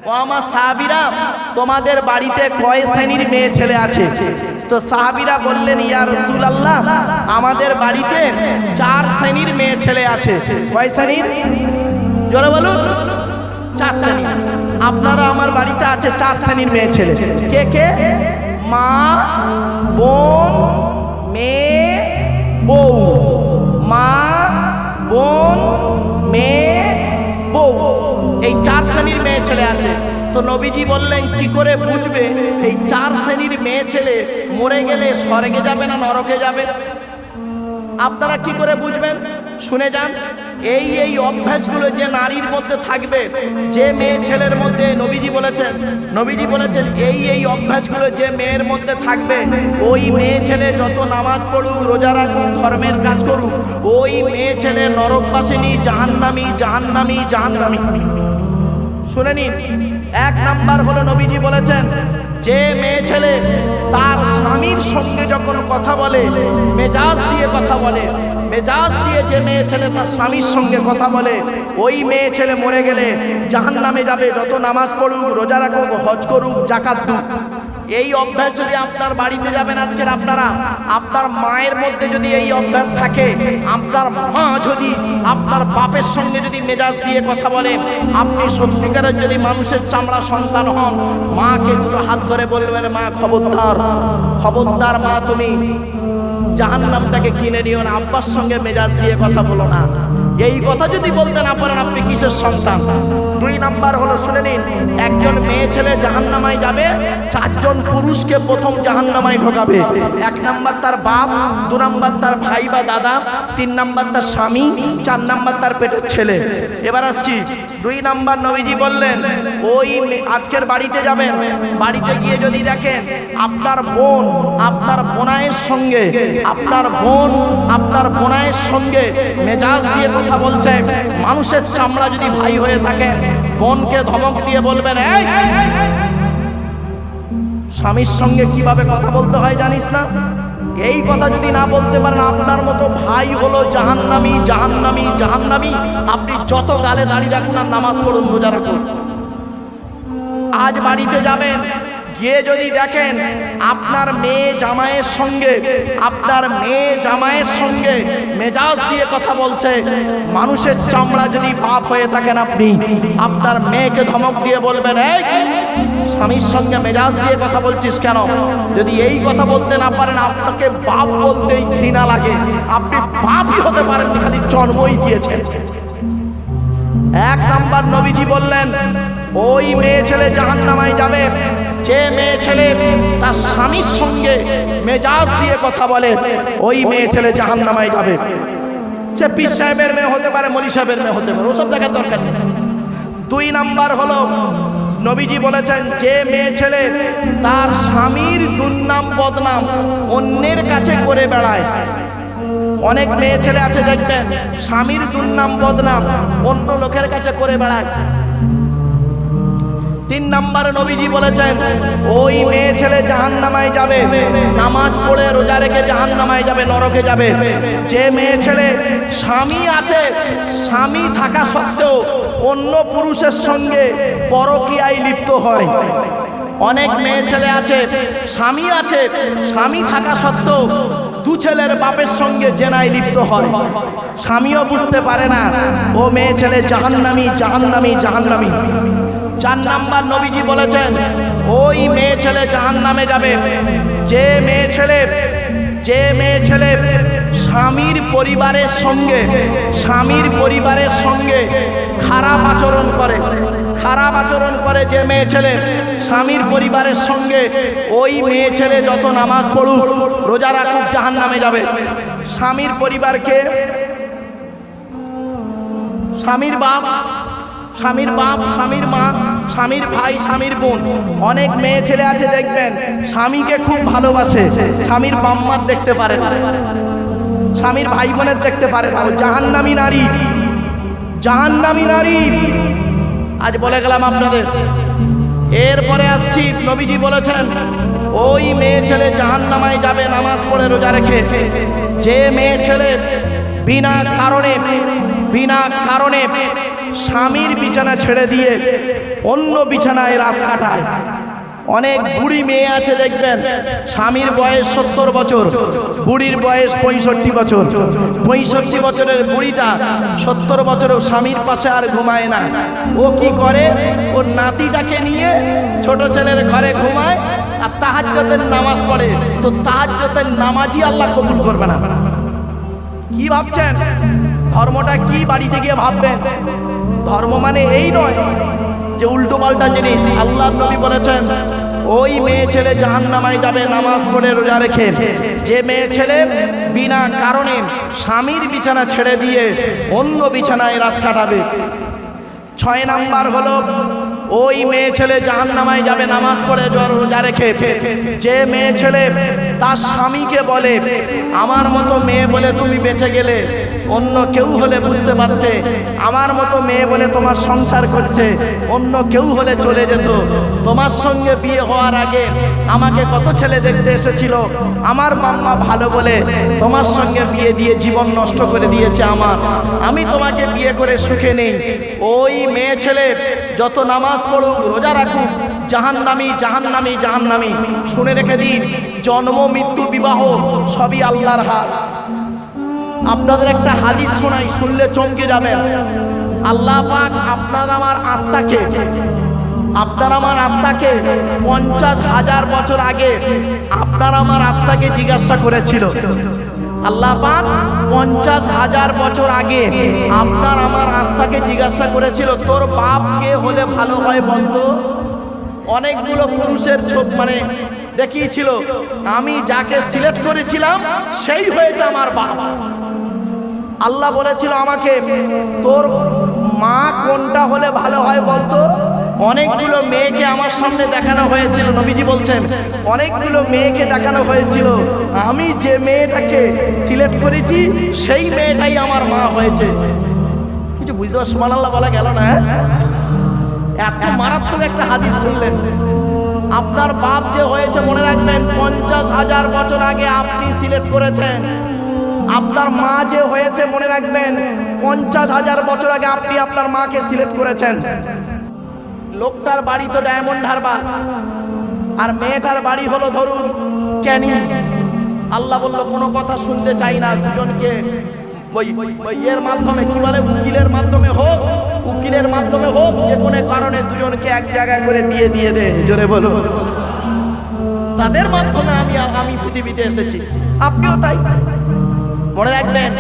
ও আমার সাহাবীরা, তোমাদের বাড়িতে কয় শ্রেণীর মেয়ে ছেলে আছে? তো সাহাবীরা বললেন, ইয়া রাসূলুল্লাহ, আমাদের বাড়িতে 4 শ্রেণীর মেয়ে ছেলে আছে। কয় শ্রেণীর? জোরে বলুন। 4 শ্রেণীর। আপনারা আমার বাড়িতে আছে 4 শ্রেণীর মেয়ে ছেলে। কে কে? মা, বোন, মেয়ে, বউ। মা, বোন, মেয়ে, বউ, এই 4 শ্রেণীর মেয়ে ছেলে আছে। তো নবীজি বললেন, কি করে বুঝবে এই 4 শ্রেণীর মেয়ে ছেলে মরে গেলে স্বর্গে যাবে না নরকে যাবে? আপনারা কি করে বুঝবেন? শুনে যান। এই অভ্যাসগুলো যে নারীর মধ্যে থাকবে, যে মেয়ে ছেলের মধ্যে, নবীজি বলেছেন এই অভ্যাসগুলো যে মেয়ের মধ্যে থাকবে, ওই মেয়ে ছেলে যত নামাজ পড়ুক, রোজা রাখুক, ধর্মের কাজ করুক, ওই মেয়ে ছেলে নরকবাসিনী, জাহান্নামী। শুনে নিন। 1 নাম্বার হলো, নবীজি বলেছেন যে মেয়ে ছেলে তার স্বামীর সঙ্গে যখন কথা বলে, মেজাজ দিয়ে কথা বলে, মেজাজ দিয়ে যে মেয়ে ছেলে তার স্বামীর সঙ্গে কথা বলে, ওই মেয়ে ছেলে মরে গেলে জাহান্নামে যাবে, যত নামাজ পড়ুক, রোজা রাখুক, হজ করুক, যাকাত দিক। এই অভ্যাস যদি আপনার বাড়িতে যাবেন আজকের আপনারা, আপনার মায়ের মধ্যে যদি এই অভ্যাস থাকে, আপনার মা যদি আপনার বাপের সঙ্গে যদি মেজাজ দিয়ে কথা বলে, আপনি সত্যিকারের যদি মানুষের চামড়া সন্তান হন, মাকে দুটো হাত ধরে বলবেন, মা খবরদার মা, তুমি জাহান্নামটাকে কিনে নিও না, আব্বার সঙ্গে মেজাজ দিয়ে কথা বলো না। এই কথা যদি বলতে না পারেন, আপনি কিসের সন্তান? 2 নাম্বার হলো, শুনে নিন, একজন মেয়ে ছেলে জাহান্নামায় যাবে, 4 জন পুরুষকে প্রথম জাহান্নামায় ঢোকাবে। 1 নাম্বার তার বাপ, 2 নাম্বার তার ভাই বা দাদা, 3 নাম্বার তার স্বামী, 4 নাম্বার তার পেটের ছেলে। এবার আসছি 2 নাম্বার। নবীজি বললেন, ওই আজকের বাড়িতে যাবেন, বাড়িতে গিয়ে যদি দেখেন আপনার বোন আপনার বোনায়ের সঙ্গে, আপনার বোন আপনার বোনায়ের সঙ্গে মেজাজ দিয়ে কথা বলছে, মানুষের চামড়া যদি ভাই হয়ে থাকে, বোনকে ধমক দিয়ে বলবেন, এই স্বামীর সঙ্গে কিভাবে কথা বলতে হয় জানিস না? এই কথা যদি না বলতে পারেন, আপনার মতো ভাই হলো জাহান্নামী। আপনি যত গালে দাঁড়িয়ে রাখুন আর নামাজ পড়ুন, রোজা রাখুন। আজ বাড়িতে যাবেন, গিয়ে যদি দেখেন আপনার মেয়ে জামাইয়ের সঙ্গে মেজাজ দিয়ে কথা বলছে, মানুষের চামড়া যদি বাপ হয়ে থাকেন, আপনি আপনার মেয়েকে ধমক দিয়ে বলবেন, এই স্বামীর সঙ্গে মেজাজ দিয়ে কথা বলছিস কেন? যদি এই কথা বলতে না পারেন, আপনাকে বাপ বলতেই ঘৃণা লাগে। আপনি বাপই হতে পারেন, খালি জন্মই দিয়েছেন। 1 নাম্বার নবীজি বললেন, ওই মেয়ে ছেলে জাহান্নামায় যাবে যে মেয়ে ছেলে তার স্বামীর সঙ্গে মেজাজ দিয়ে কথা বলে, ওই মেয়ে ছেলে জাহান্নামায় যাবে। সে পীর সাহেবের মেয়ে হতে পারে, মলি সাহেবের মেয়ে হতে পারে, ওসব দেখার দরকার নেই। 2 নাম্বার হলো, নবীজি বলেছেন যে মেয়ে ছেলে তার স্বামীর দুর্নাম বদনাম অন্যের কাছে করে বেড়ায়। অনেক মেয়ে ছেলে আছে দেখবেন, স্বামীর দুর্নাম বদনাম অন্য লোকের কাছে করে বেড়ায়। 3 নাম্বারে নবীজি বলেছেন, ওই মেয়ে ছেলে জাহান্নামায় যাবে, নামাজ পড়ে রোজা রেখে জাহান্নামায় যাবে, নরকে যাবে। যে মেয়ে ছেলে স্বামী আছে, স্বামী থাকা সত্ত্বেও অন্য পুরুষের সঙ্গে পরকীয়ায় লিপ্ত হয়। অনেক মেয়ে ছেলে আছে, স্বামী থাকা সত্ত্বেও 2 ছেলের বাপের সঙ্গে জেনায় লিপ্ত হয়, স্বামীও বুঝতে পারে না। ও মেয়ে ছেলে জাহান্নামী। 4 নাম্বার নবীজি বলেছেন, ওই মেয়ে ছেলে জাহান্নামে যাবে যে মেয়ে ছেলে স্বামীর পরিবারের সঙ্গে খারাপ আচরণ করে। যে মেয়ে ছেলে স্বামীর পরিবারের সঙ্গে, ওই মেয়ে ছেলে যত নামাজ পড়ুক, রোজা রাখুক, জাহান্নামে যাবে। স্বামীর পরিবারকে, স্বামীর বাপ, স্বামীর মা, স্বামীর ভাই, স্বামীর বোন। অনেক মেয়ে ছেলে আছে দেখবেন, স্বামীকে খুব ভালোবাসে, স্বামীর বাম্মার দেখতে পারে না, স্বামীর ভাই বোনের দেখতে পারে না। জাহান্নামী নারী। আজ বলে গেলাম আপনাদের। এরপরে আসছি, নবীজি বলেছেন, ওই মেয়ে ছেলে জাহান্নামায় যাবে নামাজ পড়ে রোজা রেখে। যে মেয়ে ছেলে বিনা কারণে স্বামীর বিছানা ছেড়ে দিয়ে অন্য বিছানায় রাত কাটায়। অনেক বুড়ি মেয়ে আছে দেখবেন, স্বামীর বয়স 70 বছর, বুড়ির বয়স 65 বছর। 65 বছরের বুড়িটা 70 বছরেও স্বামীর পাশে আর ঘুমায় না। ও কি করে, ওর নাতিটাকে নিয়ে ছোট ছেলের ঘরে ঘুমায় আর তাহাজ্জুদের নামাজ পড়ে। তো তাহাজ্জুদের নামাজই আল্লাহ কবুল করবে না। কি ভাবছেন ধর্মটা কি? বাড়িতে গিয়ে ভাববেন। ধর্ম মানে এই নয় যে উল্টো পাল্টা জিনিস। আল্লাহ নবী বলেছেন ওই মেয়ে ছেলে জাহান্নামায় যাবে নামাজ পড়ে রোজা রেখে, যে মেয়ে ছেলে বিনা কারণে স্বামীর বিছানা ছেড়ে দিয়ে অন্য বিছানায় রাত কাটাবে। 6 নাম্বার হলো ওই মেয়ে ছেলে জাহান্নামায় যাবে নামাজ পড়ে রোজা রেখে, যে মেয়ে ছেলে তার স্বামীকে বলে আমার মতো মেয়ে বলে তুমি বেঁচে গেলে, অন্য কেউ হলে বুঝতে পারতে, আমার মতো মেয়ে বলে তোমার সংসার করছে, অন্য কেউ হলে চলে যেত। তোমার সঙ্গে বিয়ে হওয়ার আগে আমাকে কত ছেলে দেখতে এসেছিল, আমার মাম্মা ভালো বলে তোমার সঙ্গে বিয়ে দিয়ে জীবন নষ্ট করে দিয়েছে আমার, আমি তোমাকে বিয়ে করে সুখে নেই। ওই মেয়ে ছেলে যত নামাজ পড়ুক রোজা রাখুক জাহান্নামী, জাহান্নামী, জাহান্নামী। শুনে রেখে দিন, জন্ম মৃত্যু বিবাহ সবই আল্লাহর হাত। আপনাদের একটা হাদিস শোনাই, শুনলে চমকে যাবেন। আল্লাহ পাক আপনার আমার আত্মাকে 50,000 বছর আগে আপনার আমার আত্মাকে জিজ্ঞাসা করেছিল। আল্লাহ পাক 50,000 বছর আগে আপনার আমার আত্মাকে জিজ্ঞাসা করেছিল তোর বাপ কে হলে ভালো হয় বলতো। অনেকগুলো পুরুষের মানে দেখিয়েছিল, আমি যাকে সিলেক্ট করেছিলাম সেই হয়েছে আমার বাপ। আল্লাহ বলেছিল আমাকে তোর মা কোনটা হলে ভালো হয় বলতো। অনেকগুলো মেয়েকে আমার সামনে দেখানো হয়েছিল, নবীজি বলছেন অনেকগুলো মেয়েকে দেখানো হয়েছিল, আমি যে মেয়েটাকে সিলেক্ট করেছি সেই মেয়েটাই আমার মা হয়েছে। কিছু বুঝতে পারছো? সুবহানাল্লাহ বলা গেল না? এত মারাত্মক একটা হাদিস শুনলেন। আপনার বাপ যে হয়েছে মনে রাখবেন 50,000 বছর আগে আপনি সিলেক্ট করেছেন। আপনার মা যে হয়েছে মনে রাখবেন 50,000 বছর আগে আপনি আপনার মাকে সিলেক্ট করেছেন। লোকটার বাড়ি তো ডায়মন্ড হারবার আর মেয়েটার বাড়ি হলো ধরুন ক্যানিং। আল্লাহ বলল কোনো কথা শুনতে চাই না, দুজনকে এর মাধ্যমে কি বলে উকিলের মাধ্যমে হোক যে কোনো কারণে দুজনকে এক জায়গায় করে বিয়ে দিয়ে দে। জোরে বলো, তাদের মাধ্যমে আমি পৃথিবীতে এসেছি, আপনিও তাই। মনে রাখবেন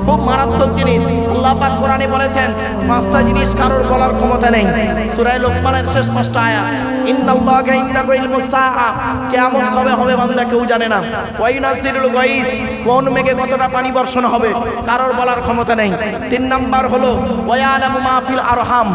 খুব মারাত্মক জিনিস। আল্লাহ পাক কোরআনে বলেছেন 5টা জিনিস কারোর বলার ক্ষমতা নেই। সূরা লোকমানের শেষ 5টা আয়াত, ইন্নাল্লাহা ইনদাহু ইলমুস সাআ, কিয়ামত কবে হবে বান্দা কেউ জানে না। ওয়া ইউনাজ্জিলুল গায়স, কোন মেঘে কতটা পানি বর্ষণ হবে কারোর বলার ক্ষমতা নেই। 3 নাম্বার হলো ওয়া ইয়ালামু মা ফিল আরহাম,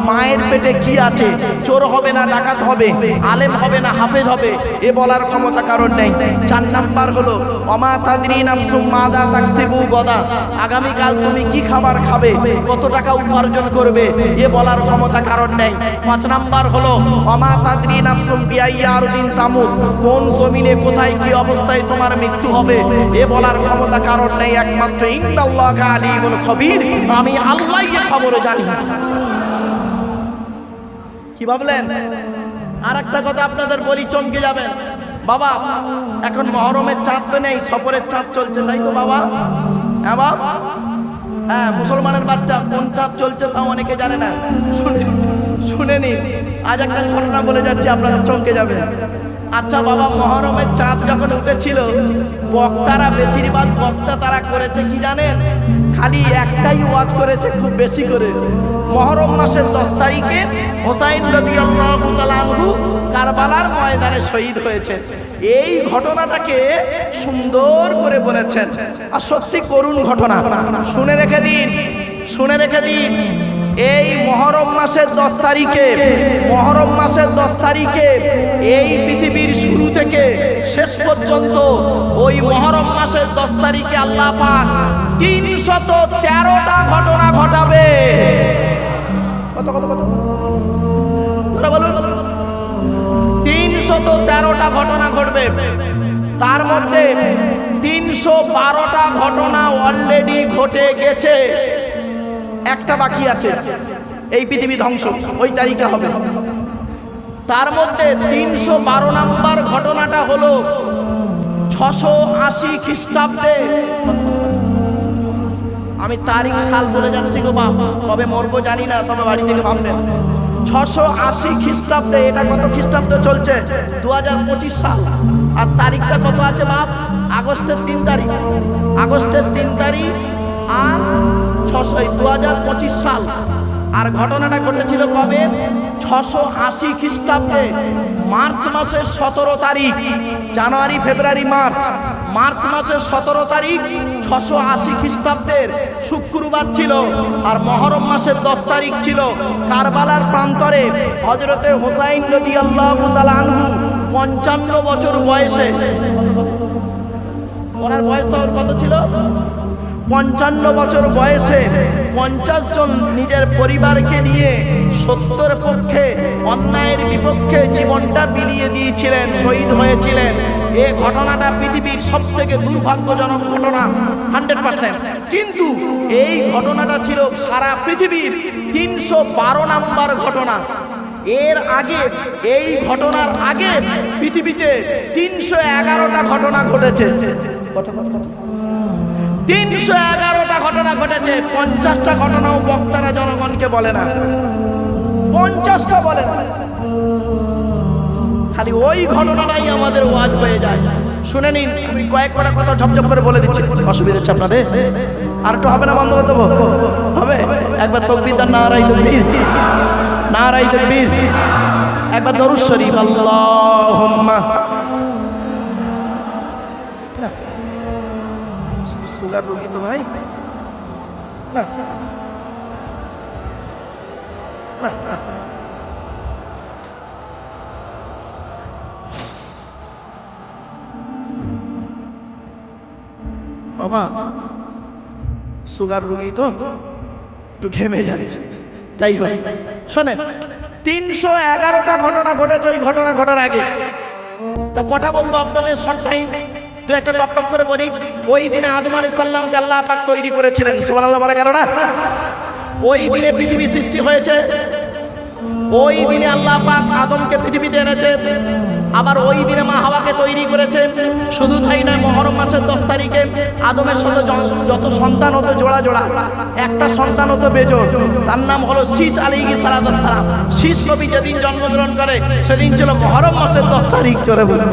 মায়ের পেটে কি আছে, চোর হবে না ডাকাত হবে, আলেম হবে না হাফেজ হবে, এ বলার ক্ষমতা কারোর নেই। 4 নাম্বার হলো ওমা তাদরি নাফসুম মাযা তাকসিবু গাদা, আগামীকাল তুমি কি খাবার খাবে, কত টাকা উপার্জন করবে, এ বলার ক্ষমতা কারণ নেই। 5 নাম্বার হলো ওমা তাদরি নাফসুম বিআইয়ি আরদিন তামুত, কোন জমিনে কোথায় কি অবস্থায় তোমার মৃত্যু হবে, এ বলার ক্ষমতা কারণ নেই। একমাত্র ইন্নাল্লাহা আলিমুল খবীর, আমি আল্লাহই এ খবর জানি। কি ভাবলেন? আর একটা কথা আপনাদের বলি, চমকে যাবেন। বাবা এখন মহরমের চাঁদ তো নেই, সফরের চাঁদ চলছে তাই তো বাবা? হ্যাঁ বাবা, হ্যাঁ মুসলমানের বাচ্চা কোন চাঁদ চলছে তাও অনেকে জানে না। শুনে নিন, আজ একটা ঘটনা বলে যাচ্ছি, আপনারা চমকে যাবেন। আচ্ছা বাবা, মহরমের চাঁদ যখন উঠেছিল বক্তারা, বেশিরভাগ বক্তা তারা করেছে কি জানেন? খালি একটাই ওয়াজ করেছে খুব বেশি করে। মহরম মাসের 10 তারিখে হোসাইন রাদিয়াল্লাহু তাআলা আনহু কারবালার ময়দানে শহীদ হয়েছে, এই ঘটনাটাকে সুন্দর করে বলেছেন। আর সত্যি করুণ ঘটনা। শুনে রেখে দিন, এই মহরম মাসের 10 তারিখে এই পৃথিবীর শুরু থেকে শেষ পর্যন্ত ওই মহরম মাসের 10 তারিখে আল্লাহ পাক 313টা ঘটনা ঘটাবে। কত বলুন? 313টা ঘটনা ঘটবে। তার মধ্যে 312টা ঘটনা অলরেডি ঘটে গেছে, একটা বাকি আছে। এই পৃথিবী ধ্বংস ওই তারিখে হবে। তার মধ্যে 312 নম্বর ঘটনাটা হলো 680 খ্রিস্টাব্দে। আমি তারিখ সাল বলে যাচ্ছি গো বাপ, কবে মরবো জানি না, তবে বাড়ি থেকে ভাববেন 680 খ্রিস্টাব্দে। এটা কত খ্রিস্টাব্দ চলছে? 2025 সাল। আজ তারিখটা কত আছে বাপ? আগস্টের 3 তারিখ। আগস্টের 3 তারিখ আর 2025 সাল। আর ঘটনাটা ঘটেছিল কবে? 680 খ্রিস্টাব্দে মার্চ মাসের 17 তারিখ। জানুয়ারি, ফেব্রুয়ারি, মার্চ মাসের 17 তারিখ 680 খ্রিস্টাব্দের শুক্রবার ছিল। আর মহরম মাসের 10 তারিখ ছিল। কারবালার প্রান্তরে হযরতে হুসাইন রাদিয়াল্লাহু তাআলা আনহু 55 বছর বয়সে, ওনার বয়স তখন কত ছিল? 55 বছর বয়সে 50 জন নিজের পরিবারকে নিয়ে সত্যের পক্ষে, অন্যায়ের বিপক্ষে জীবনটা বিলিয়ে দিয়েছিলেন, শহীদ হয়েছিলেন। এই ঘটনাটা পৃথিবীর সবথেকে দুর্ভাগ্যজনক ঘটনা 100%। কিন্তু এই ঘটনাটা ছিল সারা পৃথিবীর 312 নম্বর ঘটনা। এর আগে, এই ঘটনার আগে পৃথিবীতে 311টা ঘটনা ঘটেছে। 311টা ঘটনা ঘটেছে। 50টা ঘটনাও বক্তারা জনগণকে বলে না, 50টা বলে না। খালি ওই ঘটনাটাই আমাদের ওয়াজ হয়ে যায়। শুনে নিন, আমি কয়েকটা কথা ঝপঝপ করে বলে দিচ্ছি। অসুবিধা হচ্ছে আপনাদের? আর একটু হবে না? বন্ধ করে দেবো? হবে? একবার তাকবীর দেন, নারায়ে তাকবীর, নারায়ে তাকবীর। একবার দরুদ শরীফ, আল্লাহুম্মা। সুগার রোগী তো ভাই না, বাবা সুগার রোগী তো একটু ঘেমে যাচ্ছে। যাই হোক, শোনেন, 311টা ঘটনা ঘটেছে ওই ঘটনা ঘটার আগে। তো কটা বলবো আপনাদের শর্ট টাইম, তো একটা টপ টপ করে বলি। ওই দিনে আদম আলাইহিস সালামকে আল্লাহ পাক তৈরি করেছিলেন। সুবহানাল্লাহ বলা গেল না? ওই দিনে পৃথিবী সৃষ্টি হয়েছে। ওই দিনে আল্লাহ পাক আদমকে পৃথিবীতে এনেছে। আবার ওই দিনে মা হাওয়াকে তৈরি করেছে। শুধু তাই নয়, মুহররম মাসের 10 তারিখে আদমের সাথে যত সন্তান হতো জোড়া জোড়া, একটা সন্তান হতো বেজোড়, তার নাম হলো শীস আলাইহিস সালাম। শীস নবী যেদিন জন্মগ্রহণ করে সেদিন ছিল মুহররম মাসের 10 তারিখ। জোরে বলে।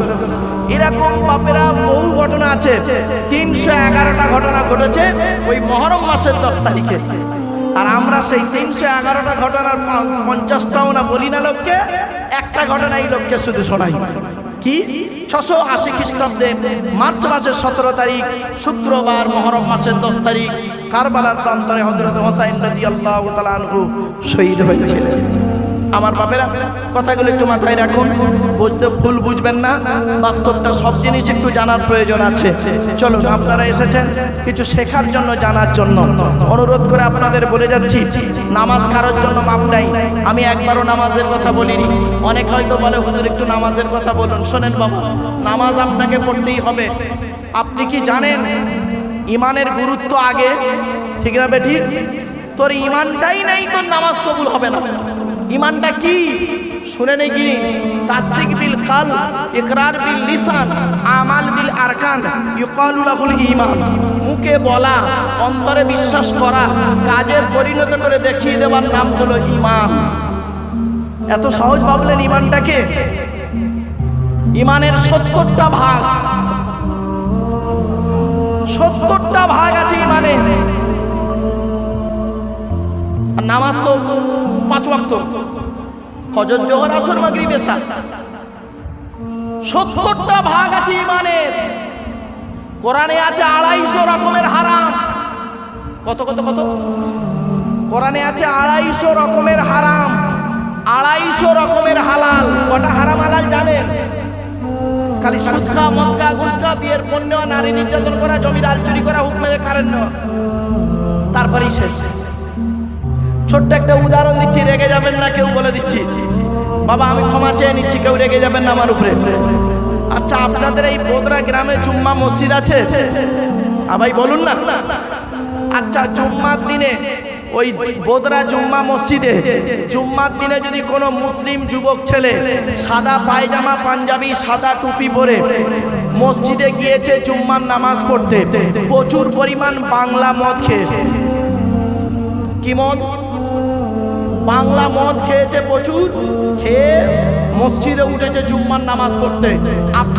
এরকম বাপেরা বহু ঘটনা আছে। 311টা ঘটনা ঘটেছে ওই মুহররম মাসের 10 তারিখে। আর আমরা সেই 311টা ঘটনার 50টাও না বলি না লোককে, একটা ঘটনাই লোককে শুধু শোনাই। কি? 680 খ্রিস্টাব্দে মার্চ মাসের 17 তারিখ শুক্রবার, মুহররম মাসের 10 তারিখ কারবালার প্রান্তরে হযরত হুসাইন রাদিয়াল্লাহু তাআলা আনহু শহীদ হয়েছিলেন। আমার বাপেরা, কথাগুলো একটু মাথায় রাখুন, বুঝতে ভুল বুঝবেন না। বাস্তবটা সব জিনিস একটু জানার প্রয়োজন আছে। চলুন, আপনারা এসেছেন কিছু শেখার জন্য, জানার জন্য। অনুরোধ করে আপনাদের বলে যাচ্ছি, নামাজ কারোর জন্য মাপ নাই। আমি একবারও নামাজের কথা বলিনি। অনেক হয়তো বলে হুজুর একটু নামাজের কথা বলুন। শোনেন বাবা, নামাজ আপনাকে পড়তেই হবে। আপনি কি জানেন ইমানের গুরুত্ব আগে? ঠিক না বেঠিক? তোর ইমানটাই নেই, তোর নামাজ কবুল হবে না। ইমানটা কি? শুনে নেই কি? তাসদিক বিল কালব, ইকরার বিল লিসান, আমাল বিল আরকান, ইউকালু লাহুল ঈমান। মুখে বলা, অন্তরে বিশ্বাস করা, কাজে পরিণত করে দেখিয়ে দেওয়ার নাম হলো ঈমান। এত সহজ ভাবলেন ঈমানটাকে? ঈমানের 70টা ভাগ, 70টা ভাগ আছে ঈমানে। আর নামাজ তো 5 ওয়াক্ত, ফজর, জোহর, আসর, মাগরিব, এশা। 70টা ভাগ আছে ঈমানের। কোরআনে আছে 250 রকমের হারাম। কত কত কত? কোরআনে আছে 250 রকমের হারাম, 250 রকমের হালাল। কটা হারাম হালাল জানেন? খালি সুদ খা, মদ খা, ঘুষ খা, বিয়ের পণ নেওয়া, নারী নির্যাতন করা, জমির আল চুরি করা, হুক মেরে কারেন্ট নেওয়া, তারপরেই শেষ। ছোট্ট একটা উদাহরণ দিচ্ছি, রেগে যাবেন না কেউ, বলে দিচ্ছি। বাবা আমি ক্ষমা চেয়ে নিচ্ছি, কেউ রেগে যাবেন না আমার উপরে। আচ্ছা, আপনাদের এই বোদরা গ্রামে জুম্মা মসজিদ আছে? ভাই বলুন না। আচ্ছা, জুম্মার দিনে ওই বোদরা জুম্মা মসজিদে জুম্মার দিনে যদি কোনো মুসলিম যুবক ছেলে সাদা পায়জামা পাঞ্জাবি সাদা টুপি পরে মসজিদে গিয়েছে জুম্মার নামাজ পড়তে, প্রচুর পরিমাণ বাংলা মদ খেয়ে, কি মদ? বাংলা মদ খেয়েছে, প্রচুর খেয়ে মসজিদে উঠেছে জুম্মার নামাজ পড়তে।